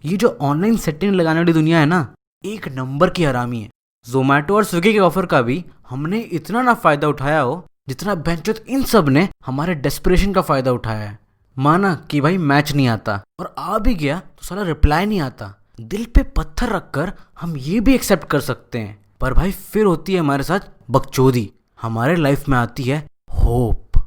ये जो online setting लगाने वाली दुनिया है ना, एक नंबर की हरामी है। जोमेटो और स्विगी के ऑफर का भी हमने इतना ना फायदा उठाया हो जितना बेंचोत इन सब ने हमारे डेस्परेशन का फायदा उठाया है। माना कि भाई मैच नहीं आता और आ भी गया तो साला रिप्लाई नहीं आता, दिल पे पत्थर रखकर हम ये भी एक्सेप्ट कर सकते हैं। पर भाई फिर होती है हमारे साथ बकचोदी, हमारे लाइफ में आती है hope.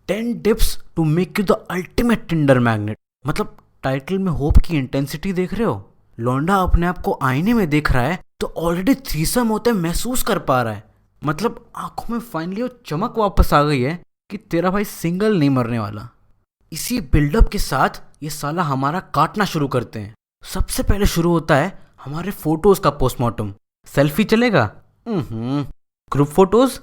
10 tips to make you the ultimate Tinder magnet. मतलब टाइटल में होप की इंटेंसिटी देख रहे हो? लौंडा अपने आप को आईने में देख रहा है तो ऑलरेडी थ्रीसम होते महसूस कर पा रहा है। मतलब आंखों में फाइनली वो चमक वापस आ गई है कि तेरा भाई सिंगल नहीं मरने वाला। इसी बिल्डअप के साथ ये साला हमारा काटना शुरू करते हैं। सबसे पहले शुरू होता है हमारे फोटोज का पोस्टमार्टम। सेल्फी चलेगा? Group photos?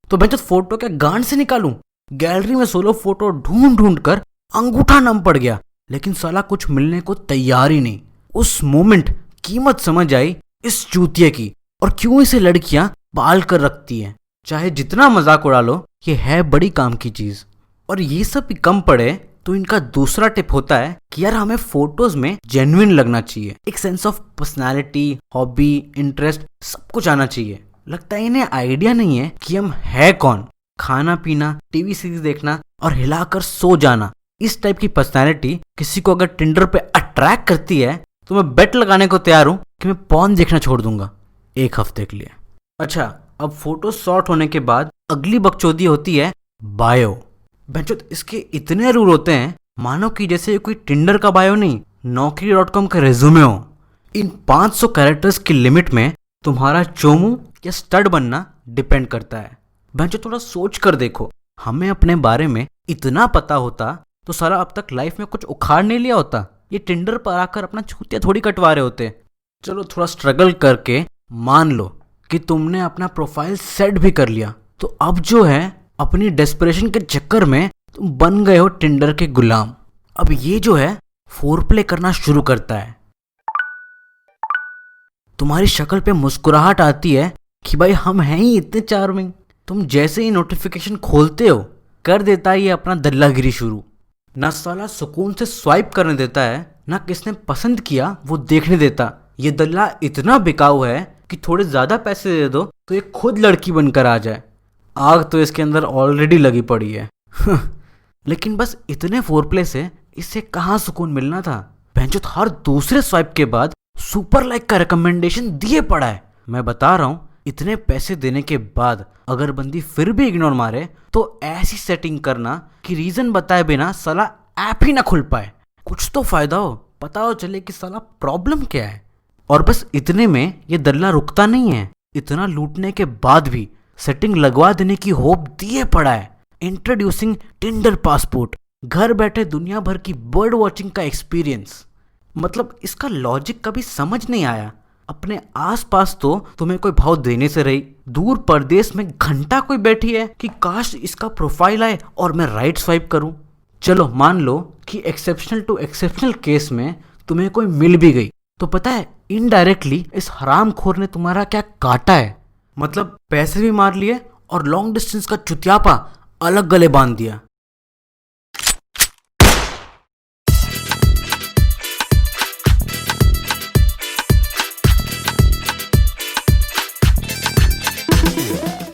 तो मैं तो फोटो क्या गांड से निकालूं? गैलरी में सोलो फोटो ढूंढ ढूंढ कर अंगूठा नम पड़ गया, लेकिन साला कुछ मिलने को तैयार ही नहीं। उस मोमेंट कीमत समझ आई इस चूतिए की, और क्यों इसे लड़कियां पाल कर रखती हैं। चाहे जितना मजाक उड़ा लो, ये है बड़ी काम की चीज। और ये सब भी कम पड़े तो इनका दूसरा टिप होता है कि यार हमें फोटोज में जेन्युइन लगना चाहिए। एक sense of personality, hobby, interest सब कुछ आना चाहिए। लगता है इन्हें आइडिया नहीं है कि हम है कौन। खाना पीना, टीवी सीरीज देखना और हिलाकर सो जाना, इस टाइप की पर्सनालिटी किसी को अगर टिंडर पे अट्रैक्ट करती है तो मैं बेट लगाने को तैयार हूं कि मैं पॉर्न देखना छोड़ दूंगा 1 हफ्ते के लिए। अच्छा, अब फोटो सॉर्ट होने के बाद अगली बकचोदी होती है बायो। बेंचोत इसके इतने रूल होते हैं मानो कि जैसे कोई टिंडर का बायो नहीं, Naukri.com का रेज्यूमे हो। इन 500 कैरेक्टर्स की लिमिट में तुम्हारा चोमू या स्टड बनना डिपेंड करता है। बेंचोत थोड़ा सोच कर देखो, हमें अपने बारे में इतना पता होता तो सारा अब तक लाइफ में कुछ उखाड़ नहीं लिया होता। ये टिंडर पर आकर अपना छूतिया थोड़ी कटवा रहे होते। चलो थोड़ा स्ट्रगल करके मान लो कि तुमने अपना प्रोफाइल सेट भी कर लिया, तो अब जो है अपनी डेस्परेशन के चक्कर में तुम बन गए हो टिंडर के गुलाम। अब ये जो है फोर प्ले करना शुरू करता है। तुम्हारी शक्ल पे मुस्कुराहट आती है कि भाई हम हैं ही इतने चार्मिंग। तुम जैसे ही नोटिफिकेशन खोलते हो कर देता है ये अपना दल्लागिरी शुरू। ना साला सुकून से स्वाइप करने देता है, ना किसने पसंद किया वो देखने देता। ये दल्ला इतना बिकाऊ है कि थोड़े ज्यादा पैसे दे दो तो ये खुद लड़की बनकर आ जाए। आग तो इसके अंदर ऑलरेडी लगी पड़ी है। लेकिन बस इतने फोरप्ले से इससे कहाँ सुकून मिलना था। भैंचोद हर दूसरे स्वाइप के बाद सुपर लाइक का रिकमेंडेशन दिए पड़ा है। मैं बता रहा हूँ, इतने पैसे देने के बाद अगर बंदी फिर भी इग्नोर मारे तो ऐसी सेटिंग करना कि रीजन बताए बिना साला ऐप ही ना खुल पाए। कुछ तो फायदा हो, पता हो चले कि साला प्रॉब्लम क्या है। और बस इतने में ये दल्ला रुकता नहीं है। इतना लूटने के बाद भी सेटिंग लगवा देने की होप दिए पड़ा है। इंट्रोड्यूसिंग टिंडर पासपोर्ट, घर बैठे दुनिया भर की बर्ड वॉचिंग का एक्सपीरियंस। मतलब इसका लॉजिक कभी समझ नहीं आया। अपने आसपास तो तुम्हें कोई भाव देने से रही, दूर परदेश में घंटा कोई बैठी है कि काश इसका प्रोफाइल आए और मैं राइट स्वाइप करूं। चलो मान लो कि एक्सेप्शनल टू एक्सेप्शनल केस में तुम्हें कोई मिल भी गई, तो पता है इनडायरेक्टली इस हरामखोर ने तुम्हारा क्या काटा है। मतलब पैसे भी मार लिए और लॉन्ग डिस्टेंस का चुतियापा अलग गले बांध दिया।